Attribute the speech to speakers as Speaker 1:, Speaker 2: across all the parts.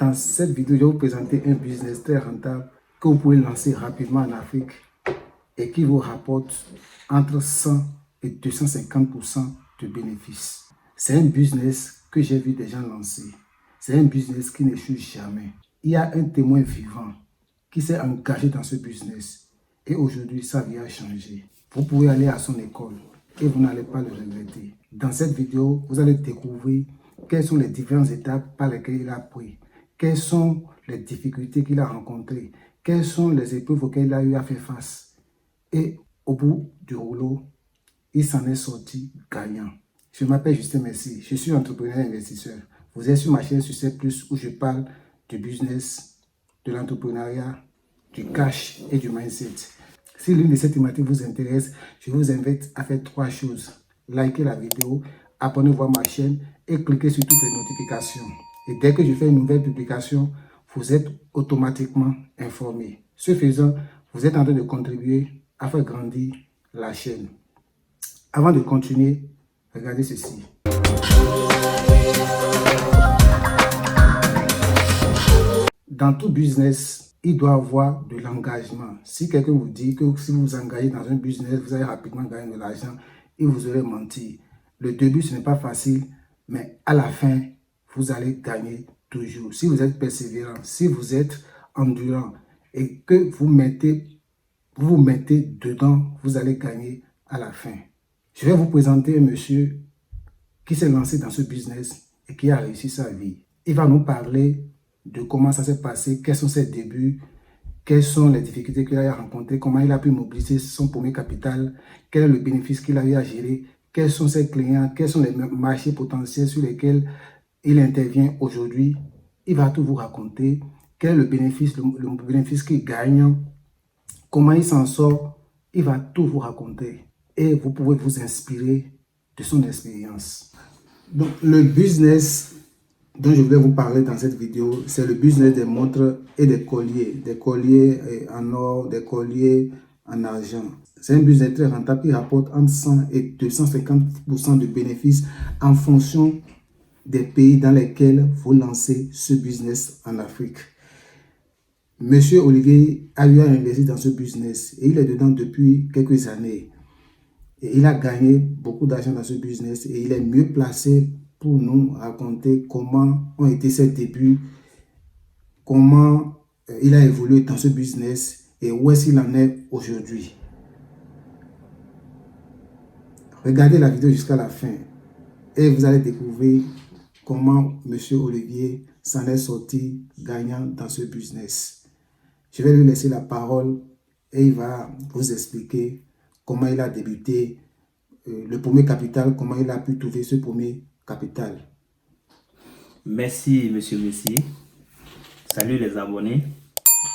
Speaker 1: Dans cette vidéo, je vais vous présenter un business très rentable que vous pouvez lancer rapidement en Afrique et qui vous rapporte entre 100 et 250% de bénéfices. C'est un business que j'ai vu des gens lancer. C'est un business qui n'échoue jamais. Il y a un témoin vivant qui s'est engagé dans ce business et aujourd'hui, sa vie a changé. Vous pouvez aller à son école et vous n'allez pas le regretter. Dans cette vidéo, vous allez découvrir quelles sont les différentes étapes par lesquelles il a pris, quelles sont les difficultés qu'il a rencontrées, quelles sont les épreuves auxquelles il a eu à faire face. Et au bout du rouleau, il s'en est sorti gagnant. Je m'appelle Justin Merci, je suis entrepreneur et investisseur. Vous êtes sur ma chaîne Succès Plus où je parle du business, de l'entrepreneuriat, du cash et du mindset. Si l'une de ces thématiques vous intéresse, je vous invite à faire 3 choses. Likez la vidéo, abonnez-vous à ma chaîne et cliquez sur toutes les notifications. Et dès que je fais une nouvelle publication, vous êtes automatiquement informé. Ce faisant, vous êtes en train de contribuer à faire grandir la chaîne. Avant de continuer, regardez ceci. Dans tout business, il doit avoir de l'engagement. Si quelqu'un vous dit que si vous vous engagez dans un business, vous allez rapidement gagner de l'argent, il vous aurait menti. Le début, ce n'est pas facile, mais à la fin, vous allez gagner toujours. Si vous êtes persévérant, si vous êtes endurant et que vous vous mettez dedans, vous allez gagner à la fin. Je vais vous présenter un monsieur qui s'est lancé dans ce business et qui a réussi sa vie. Il va nous parler de comment ça s'est passé, quels sont ses débuts, quelles sont les difficultés qu'il a rencontrées, comment il a pu mobiliser son premier capital, quel est le bénéfice qu'il a eu à gérer, quels sont ses clients, quels sont les marchés potentiels sur lesquels il intervient aujourd'hui. Il va tout vous raconter, quel est le bénéfice qu'il gagne, comment il s'en sort. Il va tout vous raconter et vous pouvez vous inspirer de son expérience. Donc, le business dont je voulais vous parler dans cette vidéo, c'est le business des montres et des colliers en or, des colliers en argent. C'est un business très rentable qui rapporte entre 100 et 250% de bénéfices en fonction des pays dans lesquels vous lancez ce business en Afrique. Monsieur Olivier a eu à investir dans ce business et il est dedans depuis quelques années. Et il a gagné beaucoup d'argent dans ce business et il est mieux placé pour nous raconter comment ont été ses débuts, comment il a évolué dans ce business et où est-ce qu'il en est aujourd'hui. Regardez la vidéo jusqu'à la fin et vous allez découvrir comment Monsieur Olivier s'en est sorti gagnant dans ce business. Je vais lui laisser la parole et il va vous expliquer comment il a débuté, le premier capital, comment il a pu trouver ce premier capital.
Speaker 2: Merci, monsieur Messi. Salut les abonnés.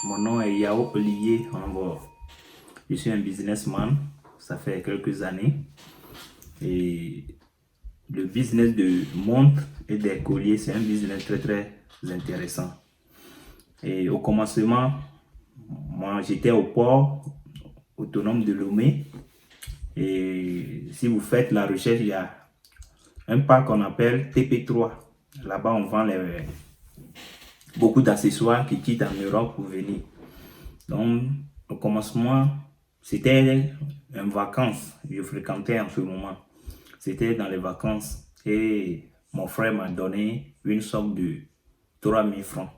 Speaker 2: Mon nom est Yao Olivier Ambor. Je suis un businessman. Ça fait quelques années. Et le business de montres et des colliers, c'est un business très très intéressant. Et au commencement, moi j'étais au port autonome de Lomé. Et si vous faites la recherche, il y a un parc qu'on appelle TP3. Là-bas, on vend beaucoup d'accessoires qui quittent en Europe pour venir. Donc, au commencement, c'était une vacance. Je fréquentais en ce moment. C'était dans les vacances. Et mon frère m'a donné une somme de 3000 francs.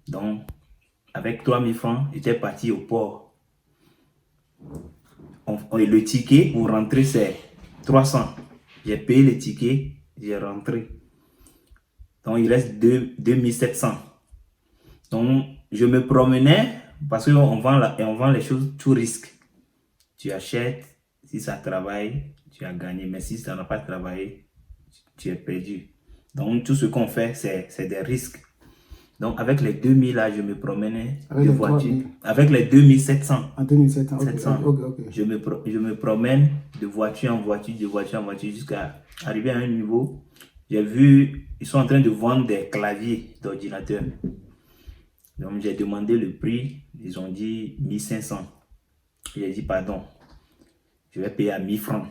Speaker 2: Donc, avec 3000 francs, j'étais parti au port. Le ticket pour rentrer, c'est 300. J'ai payé le ticket, j'ai rentré. Donc, il reste 2700. Donc, je me promenais parce qu'on vend les choses tout risque. Tu achètes, si ça travaille, tu as gagné. Mais si ça n'a pas travaillé, tu es perdu. Donc, tout ce qu'on fait, c'est des risques. Donc, avec les 2000 là, je me promenais de voiture. Avec les 2700.
Speaker 1: En 2700, ok.
Speaker 2: 700,
Speaker 1: Okay.
Speaker 2: je me promène de voiture en voiture, jusqu'à arriver à un niveau. J'ai vu, ils sont en train de vendre des claviers d'ordinateur. Donc, j'ai demandé le prix. Ils ont dit 1500. J'ai dit, pardon, je vais payer à 1000 francs.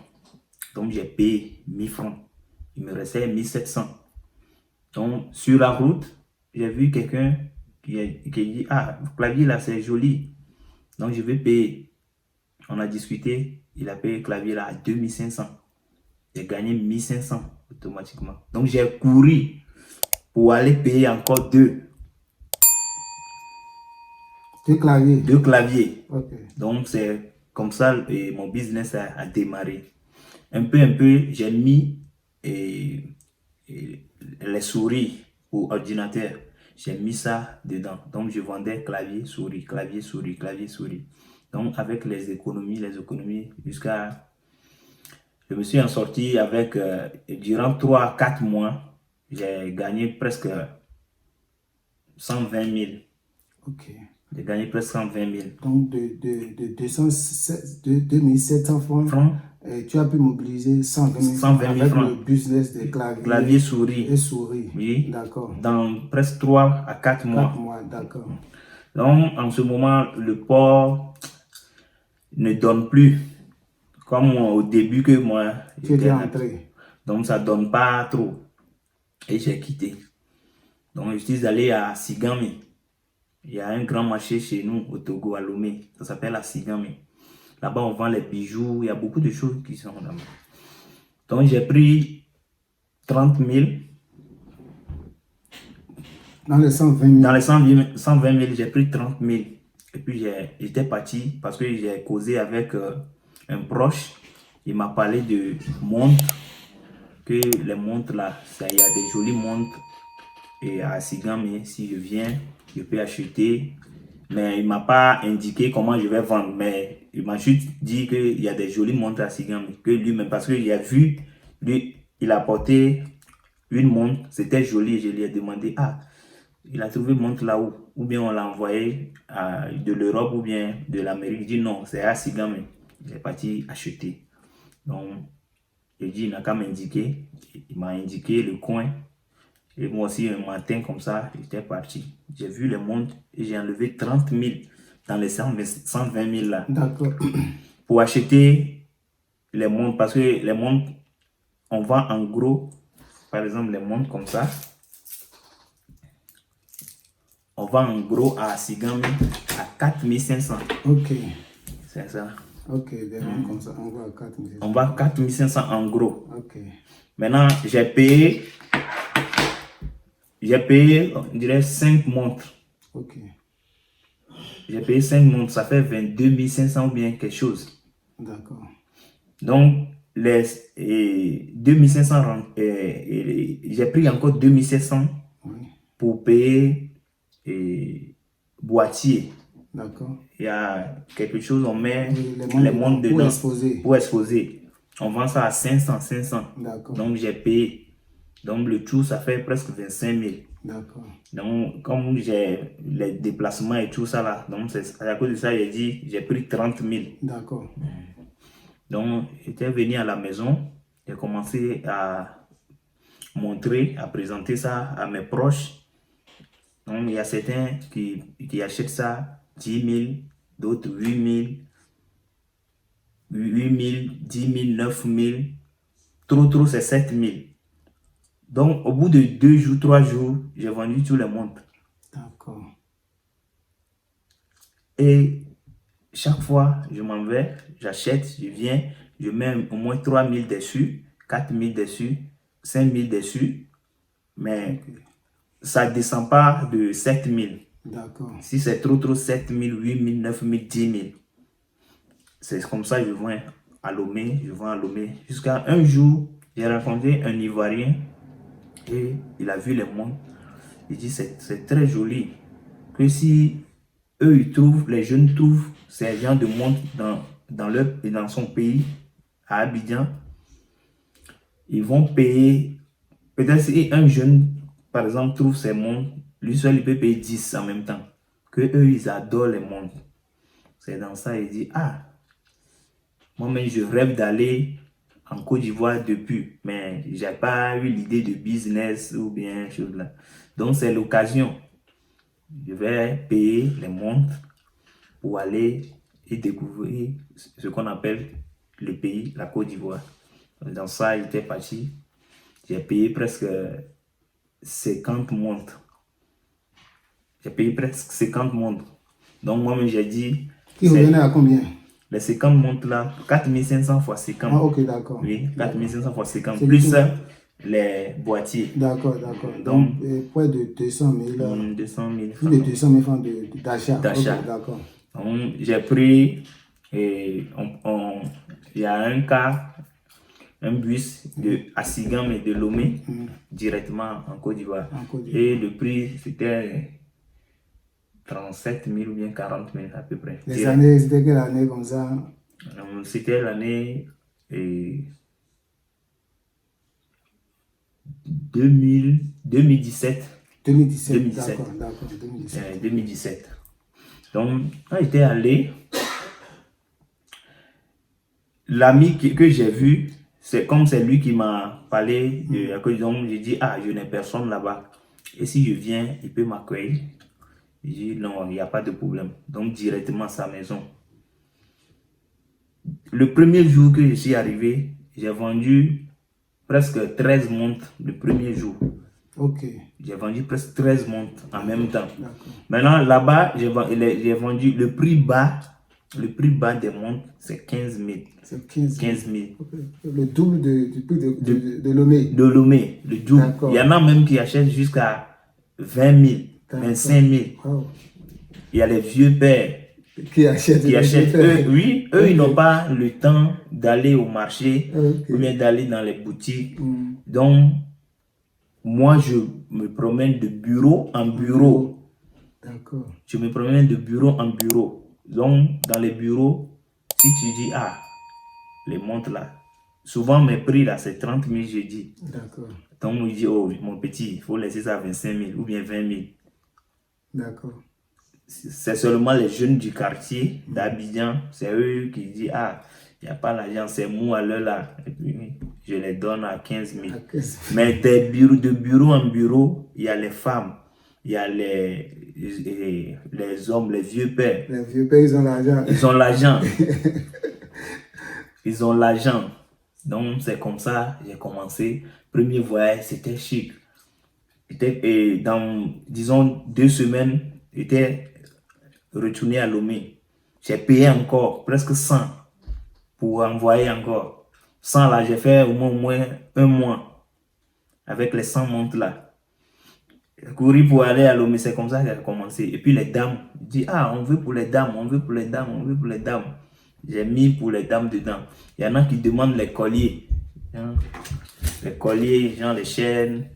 Speaker 2: Donc, j'ai payé 1000 francs. Il me restait 1700. Donc, sur la route, j'ai vu quelqu'un qui dit, ah, le clavier là, c'est joli. Donc, je vais payer. On a discuté. Il a payé le clavier là à 2500. J'ai gagné 1500 automatiquement. Donc, j'ai couru pour aller payer encore deux
Speaker 1: claviers.
Speaker 2: Deux claviers.
Speaker 1: Ok.
Speaker 2: Donc, c'est comme ça et mon business a démarré. Un peu, j'ai mis les souris pour ordinateur. J'ai mis ça dedans. Donc, je vendais clavier, souris, clavier, souris, clavier, souris. Donc, avec les économies, jusqu'à... Je me suis en sorti avec, durant 3 à 4 mois, j'ai gagné presque 120 000.
Speaker 1: Ok.
Speaker 2: J'ai gagné presque 120 000.
Speaker 1: Donc, de 2700 francs, tu as pu mobiliser 120 000 francs avec
Speaker 2: francs.
Speaker 1: le business des claviers,
Speaker 2: Clavier, souris.
Speaker 1: et souris.
Speaker 2: Oui.
Speaker 1: D'accord.
Speaker 2: Dans presque 3 à 4 mois.
Speaker 1: 4 mois, d'accord.
Speaker 2: Donc, en ce moment, le port ne donne plus comme au début que moi
Speaker 1: j'étais entré.
Speaker 2: Donc, ça ne donne pas trop. Et j'ai quitté. Donc, je suis allé à Sigame. Il y a un grand marché chez nous au Togo, à Lomé. Ça s'appelle à Sigame. Là-bas, on vend les bijoux. Il y a beaucoup de choses qui sont là-bas. Donc, j'ai pris 30 000.
Speaker 1: Dans les 120 000.
Speaker 2: Dans les 120 000, j'ai pris 30 000. Et puis, j'étais parti parce que j'ai causé avec un proche. Il m'a parlé de montres. Que les montres là, il y a des jolies montres. Et à Sigame, si je viens, je peux acheter. Mais il ne m'a pas indiqué comment je vais vendre. Mais il m'a juste dit qu'il y a des jolies montres à Sigame. Que lui-même, parce que j'ai vu, lui, il a porté une montre. C'était joli. Je lui ai demandé, ah, il a trouvé une montre là où? Ou bien on l'a envoyé de l'Europe ou bien de l'Amérique. Il dit non, c'est à Sigame. Il est parti acheter. Donc, je dis, il n'a qu'à m'indiquer. Il m'a indiqué le coin. Et moi aussi, un matin comme ça, j'étais parti. J'ai vu les montres et j'ai enlevé 30 000 dans les 120 000 là.
Speaker 1: D'accord.
Speaker 2: Pour acheter les montres. Parce que les montres, on vend en gros. Par exemple, les montres comme ça. On vend en gros à Sigame à 4500.
Speaker 1: Ok.
Speaker 2: C'est ça.
Speaker 1: Ok, des montres comme ça, on va à 4500.
Speaker 2: On va à 4500 en gros.
Speaker 1: Ok.
Speaker 2: Maintenant, j'ai payé, on dirait 5 montres.
Speaker 1: Ok.
Speaker 2: J'ai payé 5 montres, ça fait 22 500 ou bien quelque chose.
Speaker 1: D'accord.
Speaker 2: Donc, les 2500, j'ai pris encore 2700 pour payer boîtier.
Speaker 1: D'accord.
Speaker 2: Il y a quelque chose, on met
Speaker 1: les montres dedans
Speaker 2: pour exposer. On vend ça à 500.
Speaker 1: D'accord.
Speaker 2: Donc, j'ai payé. Donc, le tout, ça fait presque 25 000.
Speaker 1: D'accord.
Speaker 2: Donc, comme j'ai les déplacements et tout ça là, donc à cause de ça, j'ai pris 30 000.
Speaker 1: D'accord.
Speaker 2: Donc, j'étais venu à la maison, j'ai commencé à montrer, à présenter ça à mes proches. Donc, il y a certains qui achètent ça 10 000, d'autres 8 000, 10 000, 9 000. Trop, c'est 7 000. Donc, au bout de 2 jours, 3 jours, j'ai vendu tous les montres.
Speaker 1: D'accord.
Speaker 2: Et chaque fois, je m'en vais, j'achète, je viens, je mets au moins 3 000 dessus, 4 000 dessus, 5 000 dessus. Mais ça ne descend pas de 7 000.
Speaker 1: D'accord.
Speaker 2: Si c'est trop, 7 000, 8 000, 9 000, 10 000. C'est comme ça que je vends à Lomé, Jusqu'à un jour, j'ai rencontré un Ivoirien et il a vu les montres. Il dit c'est très joli. Que si eux, ils trouvent, les jeunes trouvent ces genres de montres dans son pays, à Abidjan, ils vont payer. Peut-être si un jeune, par exemple, trouve ces montres, lui seul, il peut payer 10 en même temps. Que eux, ils adorent les montres. C'est dans ça, il dit, ah, moi-même, je rêve d'aller en Côte d'Ivoire depuis, mais je n'ai pas eu l'idée de business ou bien chose là. Donc, c'est l'occasion. Je vais payer les montres pour aller et découvrir ce qu'on appelle le pays, la Côte d'Ivoire. Dans ça, j'étais parti. J'ai payé presque 50 montres. J'ai payé presque 50 montres. Donc, moi-même, j'ai dit...
Speaker 1: Qui revenait à combien?
Speaker 2: Les 50 montres là, 4500 fois 50.
Speaker 1: Ah, ok, d'accord.
Speaker 2: Oui, 4500 fois 50.
Speaker 1: C'est
Speaker 2: Plus
Speaker 1: beaucoup.
Speaker 2: les boîtiers.
Speaker 1: D'accord, d'accord. Donc, près de 200 000.
Speaker 2: 200 000
Speaker 1: Plus
Speaker 2: francs.
Speaker 1: de 200 000 francs d'achat.
Speaker 2: D'achat.
Speaker 1: Ok, d'accord.
Speaker 2: Donc, j'ai pris, et il y a un cas, un bus à Sigam et de Lomé, directement en Côte d'Ivoire. Et le prix, c'était 37 000 ou bien 40 000 à peu près.
Speaker 1: Les années, c'était quelle année comme ça?
Speaker 2: C'était l'année 2017.
Speaker 1: 2017. D'accord, d'accord. 2017.
Speaker 2: 2017. Donc, quand j'étais allé, l'ami que j'ai vu, c'est comme c'est lui qui m'a parlé de la Côte d'Ivoire. J'ai dit, ah, je n'ai personne là-bas. Et si je viens, il peut m'accueillir. J'ai dit, non, il n'y a pas de problème. Donc, directement à sa maison. Le premier jour que je suis arrivé, j'ai vendu presque 13 montres le premier jour.
Speaker 1: Ok.
Speaker 2: J'ai vendu presque 13 montres en même temps. Maintenant, là-bas, j'ai vendu le prix bas des montres, c'est 15 000. C'est 15 000.
Speaker 1: Okay. Le double du prix de Lomé.
Speaker 2: De Lomé, le double. Il y en a même qui achètent jusqu'à 20 000, 25 000. Wow. Il y a les vieux pères qui achètent. Eux, ils n'ont pas le temps d'aller au marché ou bien d'aller dans les boutiques. Donc, moi, je me promène de bureau en bureau.
Speaker 1: D'accord.
Speaker 2: Je me promène de bureau en bureau. Donc, dans les bureaux, si tu dis, ah, les montres là, souvent mes prix là, c'est 30 000, je dis.
Speaker 1: D'accord.
Speaker 2: Donc, il dit, oh, mon petit, il faut laisser ça à 25 000 ou bien 20 000.
Speaker 1: D'accord.
Speaker 2: C'est seulement les jeunes du quartier d'Abidjan, c'est eux qui disent, ah, il n'y a pas l'argent, c'est moi là. Et puis, je les donne à 15 000. Mais de bureau en bureau, il y a les femmes, il y a les hommes, les vieux pères.
Speaker 1: Les vieux pères, ils ont l'argent.
Speaker 2: Ils ont l'argent. Ils ont l'argent. Donc, c'est comme ça que j'ai commencé. Premier voyage, c'était chic. Et dans, disons, 2 semaines, j'étais retourné à Lomé. J'ai payé encore presque 100 pour envoyer encore. 100 là, j'ai fait au moins 1 mois avec les 100 montres là. Courir pour aller à Lomé, c'est comme ça que j'ai commencé. Et puis les dames, disent, ah, on veut pour les dames, on veut pour les dames, on veut pour les dames. J'ai mis pour les dames dedans. Il y en a qui demandent les colliers. Hein? Les colliers, genre les chaînes.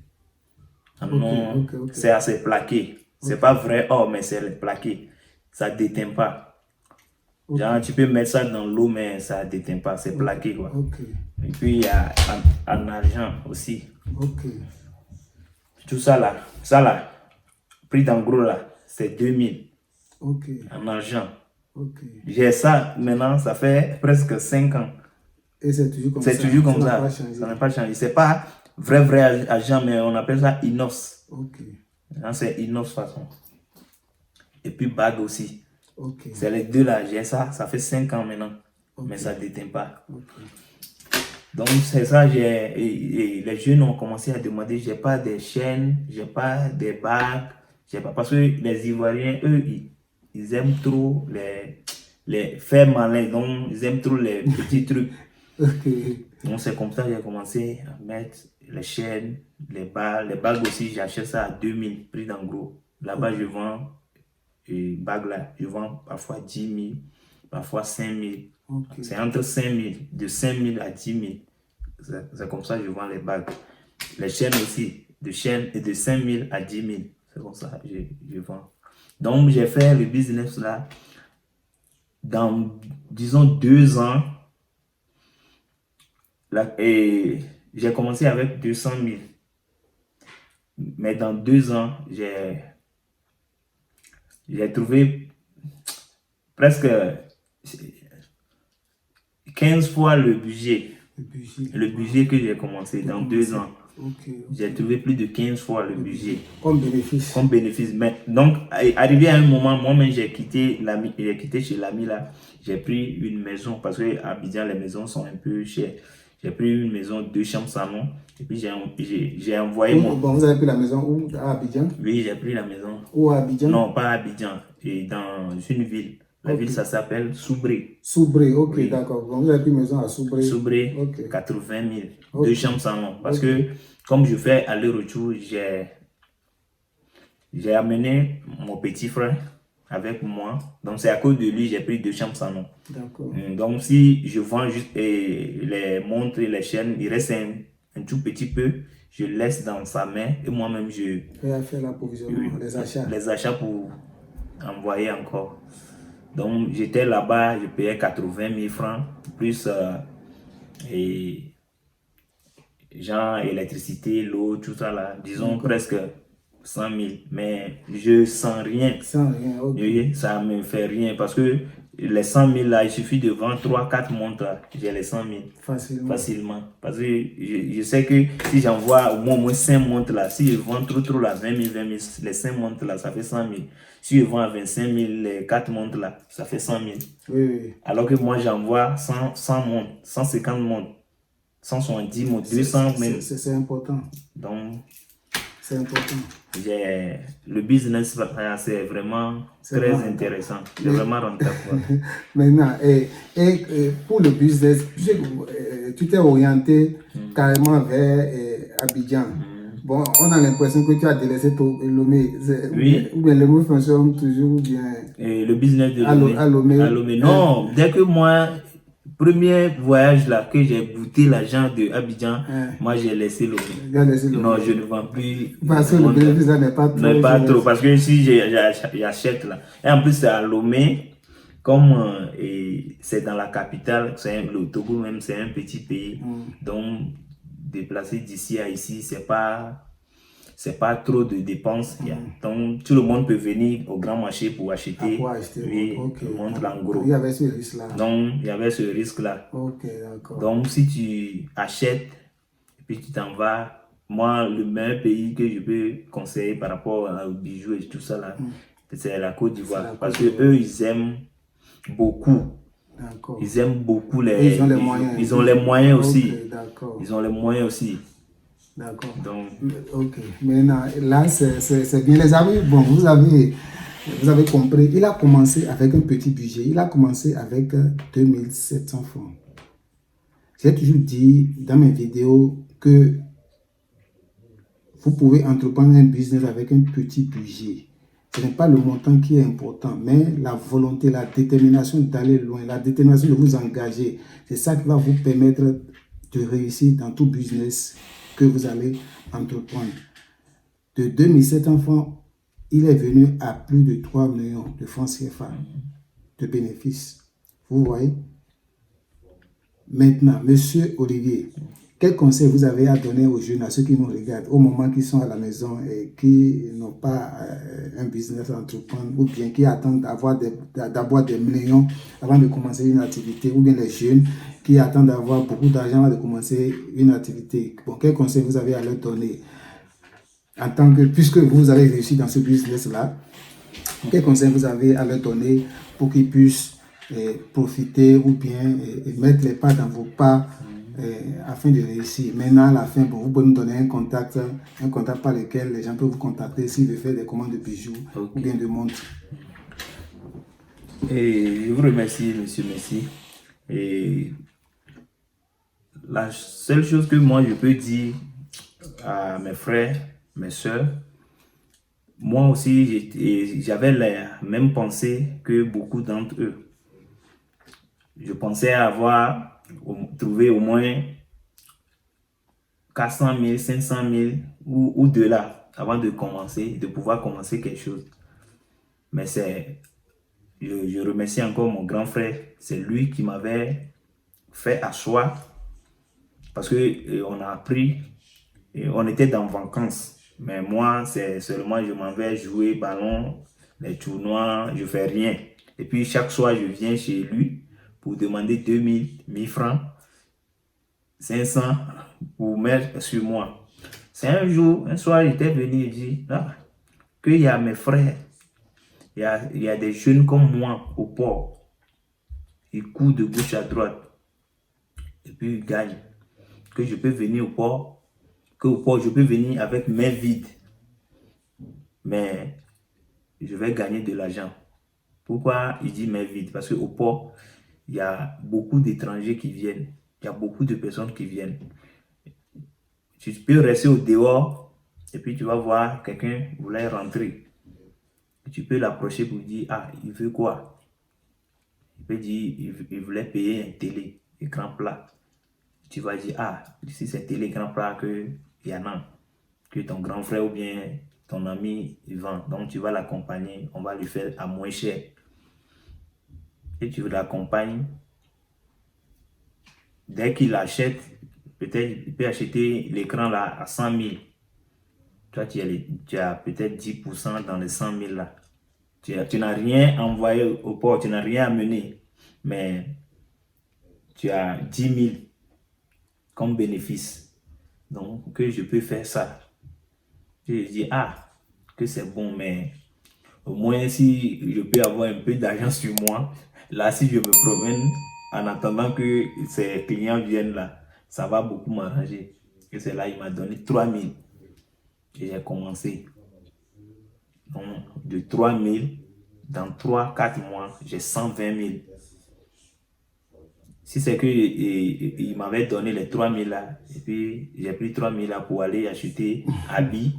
Speaker 2: Okay. C'est assez plaqué. C'est pas vrai or, mais c'est plaqué. Ça ne déteint pas. Genre, tu peux mettre ça dans l'eau, mais ça ne déteint pas. C'est plaqué, quoi. Et puis, il y a en argent aussi. Tout ça là, prix d'en gros là, c'est 2000. En argent. J'ai ça maintenant, ça fait presque 5 ans.
Speaker 1: Et c'est toujours comme ça.
Speaker 2: C'est toujours comme ça. Ça n'a pas changé. C'est pas vrai argent, mais on appelle ça inox. C'est inox façon. Et puis bague aussi. C'est les deux là, j'ai ça, ça fait 5 ans maintenant. Mais ça ne déteint pas. Donc c'est ça, les jeunes ont commencé à demander, j'ai pas des chaînes, j'ai pas des bagues, j'ai pas, parce que les Ivoiriens, eux, ils aiment trop les faire malin, donc ils aiment trop les petits trucs. Donc c'est comme ça que j'ai commencé à mettre les chaînes, les bagues aussi, j'achète ça à 2000, prix d'en gros. Là-bas, je vends les bagues là, je vends parfois 10 000, parfois 5 000. C'est entre 5 000, de 5 000 à 10 000. C'est comme ça que je vends les bagues. Les chaînes aussi, de 5 000 à 10 000. C'est comme ça que je vends. Donc, j'ai fait le business là dans, disons, 2 ans. Là, et j'ai commencé avec 200 000. Mais dans 2 ans, j'ai trouvé presque 15 fois le budget. Le budget que j'ai commencé dans 2 ans. J'ai trouvé plus de 15 fois le budget.
Speaker 1: Comme bénéfice.
Speaker 2: Comme bénéfice. Mais, donc, arrivé à un moment, moi-même, j'ai quitté chez l'ami là. J'ai pris une maison parce qu'à Abidjan, les maisons sont un peu chères. J'ai pris une maison 2 chambres salon. Et puis j'ai envoyé mon...
Speaker 1: Bon, vous avez pris la maison où? À Abidjan?
Speaker 2: Oui, j'ai pris la maison.
Speaker 1: Où à Abidjan?
Speaker 2: Non, pas à Abidjan. Et dans une ville. La ville, ça s'appelle Soubré.
Speaker 1: Soubré, ok,
Speaker 2: Oui.
Speaker 1: d'accord. Donc, vous avez pris une maison à Soubré.
Speaker 2: Soubré,
Speaker 1: Ok.
Speaker 2: 80 000.
Speaker 1: Ok.
Speaker 2: 2 chambres salon. Parce que, comme je fais aller-retour, j'ai amené mon petit frère avec moi. Donc, c'est à cause de lui, j'ai pris 2 chambres salon.
Speaker 1: D'accord.
Speaker 2: Donc, si je vends juste les montres et les chaînes, il reste un tout petit peu. Je laisse dans sa main et moi-même, je
Speaker 1: fais l'approvisionnement, les achats.
Speaker 2: Les achats pour envoyer encore. Donc, j'étais là-bas, je payais 80 000 francs, plus et genre électricité, l'eau, tout ça là. Disons presque 100 000. Mais je sens rien.
Speaker 1: Sans rien, ok.
Speaker 2: Oui, ça me fait rien parce que les 100 000 là, il suffit de vendre 3-4 montres là. J'ai les 100 000. Facilement. Parce que je sais que si j'envoie au moins 5 montres là, si je vends trop là, 20 000, les 5 montres là, ça fait 100 000. Si je vends à 25 000, les 4 montres là, ça fait 100 000.
Speaker 1: Oui.
Speaker 2: Alors que moi, j'envoie 100 montres, 150 montres, 170 montres, 200 même.
Speaker 1: C'est important.
Speaker 2: Donc,
Speaker 1: c'est important.
Speaker 2: Le business, c'est vraiment très intéressant. C'est vraiment rentable.
Speaker 1: Maintenant, et pour le business, tu t'es orienté carrément vers Abidjan. Bon, on a l'impression que tu as délaissé Lomé.
Speaker 2: Oui.
Speaker 1: Ou bien le mot fonctionne toujours ou bien.
Speaker 2: Et le business de
Speaker 1: Lomé.
Speaker 2: Lomé. Non, dès que moi, premier voyage là, que j'ai goûté l'argent de Abidjan, moi j'ai laissé Lomé. Non, je ne vends plus.
Speaker 1: Parce que le bénéfice là n'est pas trop.
Speaker 2: N'est pas trop, parce que si j'achète là. Et en plus, c'est à Lomé, comme c'est dans la capitale, le Togo même, c'est un petit pays. Donc, déplacer d'ici à ici, c'est pas trop de dépenses. Donc, tout le monde peut venir au grand marché pour acheter. Oui, montre en gros.
Speaker 1: Il y avait ce risque-là.
Speaker 2: Donc, il y avait ce risque-là.
Speaker 1: Ok, d'accord.
Speaker 2: Donc, si tu achètes et puis tu t'en vas, moi, le meilleur pays que je peux conseiller par rapport aux bijoux et tout ça, là, c'est la Côte d'Ivoire. Parce que eux, ils aiment beaucoup. Ils aiment beaucoup les.
Speaker 1: Ils ont les moyens.
Speaker 2: Ils ont les moyens aussi.
Speaker 1: D'accord.
Speaker 2: Ils ont les moyens aussi.
Speaker 1: D'accord.
Speaker 2: Donc,
Speaker 1: ok. Maintenant, là, c'est bien. Les amis, bon, vous avez compris. Il a commencé avec un petit budget. Il a commencé avec 2700 francs. J'ai toujours dit dans mes vidéos que vous pouvez entreprendre un business avec un petit budget. Ce n'est pas le montant qui est important, mais la volonté, la détermination d'aller loin, la détermination de vous engager. C'est ça qui va vous permettre de réussir dans tout business que vous allez entreprendre. De 2700 francs, il est venu à plus de 3 millions de francs CFA de bénéfices. Vous voyez? Maintenant, Monsieur Olivier, quel conseil vous avez à donner aux jeunes, à ceux qui nous regardent, au moment qu'ils sont à la maison et qui n'ont pas un business à entreprendre, ou bien qui attendent d'avoir des millions avant de commencer une activité, ou bien les jeunes qui attendent d'avoir beaucoup d'argent avant de commencer une activité. Bon, quel conseil vous avez à leur donner en tant que, puisque vous avez réussi dans ce business-là, quel conseil vous avez à leur donner pour qu'ils puissent profiter ou bien mettre les pas dans vos pas afin de réussir. Maintenant, à la fin, bon, vous pouvez nous donner un contact par lequel les gens peuvent vous contacter s'ils veulent faire des commandes de bijoux ou bien de montres.
Speaker 2: Et je vous remercie, monsieur Messi. Et la seule chose que moi je peux dire à mes frères, mes soeurs, moi aussi j'avais la même pensée que beaucoup d'entre eux. Je pensais avoir trouvé au moins 400 000, 500 000 ou de là avant de pouvoir commencer quelque chose. Mais je remercie encore mon grand frère. C'est lui qui m'avait fait asseoir parce qu'on a appris, et on était dans vacances. Mais moi, c'est seulement je m'en vais jouer ballon, les tournois, je fais rien. Et puis chaque soir, je viens chez lui pour demander 2000, 1000 francs, 500 pour mettre sur moi. C'est un soir, j'étais venu et dit qu'il y a mes frères, il y a des jeunes comme moi au port. Ils courent de gauche à droite et puis ils gagnent. que je peux venir au port, qu'au port, je peux venir avec main vide, mais je vais gagner de l'argent. Pourquoi il dit main vide? Parce qu'au port, il y a beaucoup d'étrangers qui viennent. Il y a beaucoup de personnes qui viennent. Tu peux rester au dehors et puis tu vas voir quelqu'un vouloir rentrer. Tu peux l'approcher pour dire, ah, il veut quoi? Il peut dire, il voulait payer un télé, écran plat. Tu vas dire, ah, si c'est télé, écran plat, qu'il y en a, que ton grand frère ou bien ton ami, il vend. Donc tu vas l'accompagner, on va lui faire à moins cher. Et tu l'accompagnes. Dès qu'il achète, peut-être il peut acheter l'écran là à 100 000. Toi, tu as peut-être 10% dans les 100 000 là. Tu n'as rien envoyé au port, tu n'as rien amené, mais tu as 10 000 comme bénéfice. Donc, que je peux faire ça. Je dis, ah, que c'est bon, mais au moins si je peux avoir un peu d'argent sur moi, là, si je me promène en attendant que ces clients viennent là, ça va beaucoup m'arranger. Et c'est là, il m'a donné 3 000. Et j'ai commencé. Donc, de 3 000, dans 3-4 mois, j'ai 120 000. Si c'est que il m'avait donné les 3 000 là, et puis j'ai pris 3 000 là pour aller acheter habits,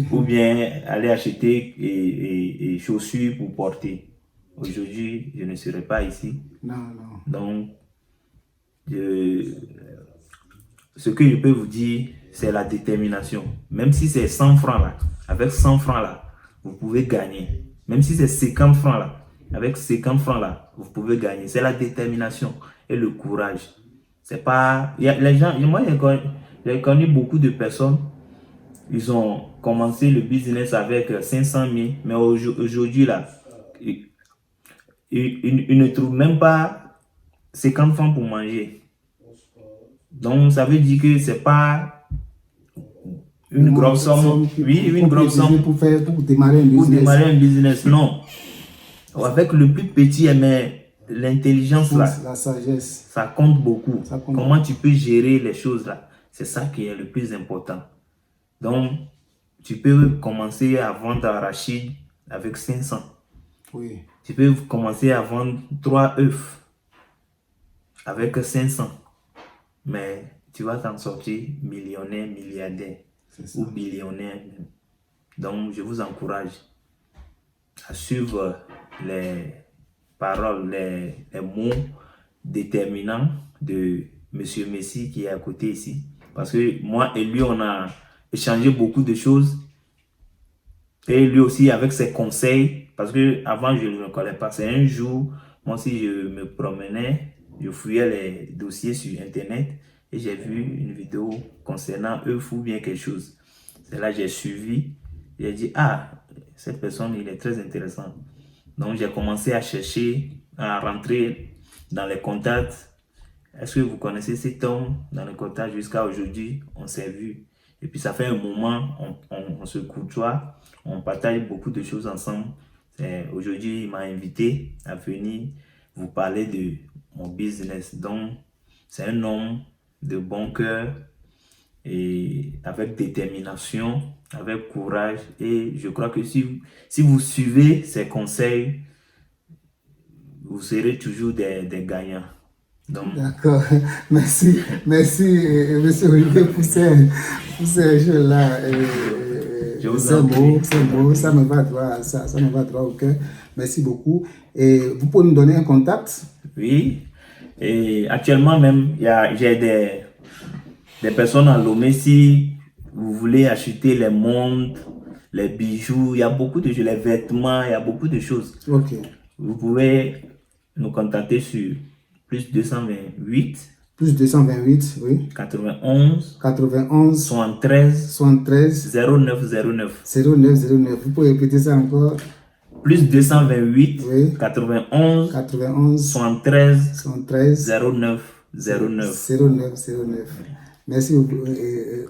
Speaker 2: ou bien aller acheter et chaussures pour porter. Aujourd'hui, je ne serai pas ici.
Speaker 1: Non.
Speaker 2: Donc, ce que je peux vous dire, c'est la détermination. Même si c'est 100 francs là, avec 100 francs là, vous pouvez gagner. Même si c'est 50 francs là, avec 50 francs là, vous pouvez gagner. C'est la détermination et le courage. C'est pas... les gens, moi j'ai connu beaucoup de personnes, ils ont commencé le business avec 500 000, mais aujourd'hui là, ils ne trouvent même pas 50 francs pour manger. Donc ça veut dire que c'est pas une grosse somme. Oui, une grosse somme
Speaker 1: pour démarrer un business.
Speaker 2: Pour démarrer un business, non. Avec le plus petit, mais l'intelligence là,
Speaker 1: la sagesse,
Speaker 2: ça compte beaucoup. Comment tu peux gérer les choses là, c'est ça qui est le plus important. Donc, tu peux commencer à vendre arachide avec 500.
Speaker 1: Oui.
Speaker 2: Tu peux commencer à vendre 3 œufs avec 500. Mais tu vas t'en sortir millionnaire, milliardaire ou billionnaire. Donc, je vous encourage à suivre les paroles, les mots déterminants de Monsieur Messi qui est à côté ici. Parce que moi et lui, on a échangé beaucoup de choses. Et lui aussi avec ses conseils. Parce que avant je ne le connais pas. C'est un jour, moi aussi je me promenais, je fouillais les dossiers sur Internet et j'ai vu une vidéo concernant œufs ou bien quelque chose. C'est là que j'ai suivi. J'ai dit, ah, cette personne, il est très intéressant. Donc, j'ai commencé à chercher, à rentrer dans les contacts. Est-ce que vous connaissez cet homme dans les contacts? Jusqu'à aujourd'hui, on s'est vu. Et puis, ça fait un moment, on se côtoie, on partage beaucoup de choses ensemble. Aujourd'hui, il m'a invité à venir vous parler de mon business. Donc, c'est un homme de bon cœur et avec détermination, avec courage. Et je crois que si vous suivez ses conseils, vous serez toujours des gagnants.
Speaker 1: D'accord, merci, monsieur Olivier pour ces jeux-là. C'est beau, ça me va droit au cœur. Merci beaucoup. Et vous pouvez nous donner un contact?
Speaker 2: Oui, et actuellement même, j'ai des personnes à Lomé. Si vous voulez acheter les montres, les bijoux, il y a beaucoup de choses, les vêtements, il y a beaucoup de choses.
Speaker 1: Ok.
Speaker 2: Vous pouvez nous contacter sur plus 228.
Speaker 1: Plus 228, oui.
Speaker 2: 91. 73. 0909.
Speaker 1: 0909. Vous pouvez répéter ça encore?
Speaker 2: Plus 228.
Speaker 1: Oui.
Speaker 2: 91. 73. 0909.
Speaker 1: Merci,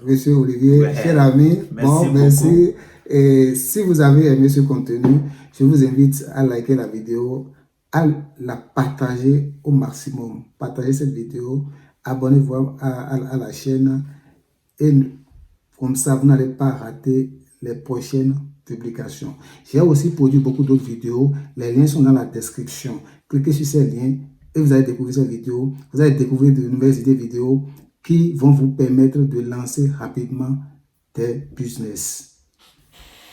Speaker 1: monsieur Olivier. Ouais. Cher ami, merci. Et si vous avez aimé ce contenu, je vous invite à liker la vidéo, à la partager au maximum. Partagez cette vidéo abonnez-vous à la chaîne et comme ça, vous n'allez pas rater les prochaines publications. J'ai aussi produit beaucoup d'autres vidéos. Les liens sont dans la description. Cliquez sur ces liens et vous allez découvrir ces vidéos. Vous allez découvrir de nouvelles idées vidéo qui vont vous permettre de lancer rapidement des business.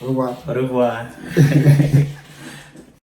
Speaker 1: Au revoir.
Speaker 2: Au revoir.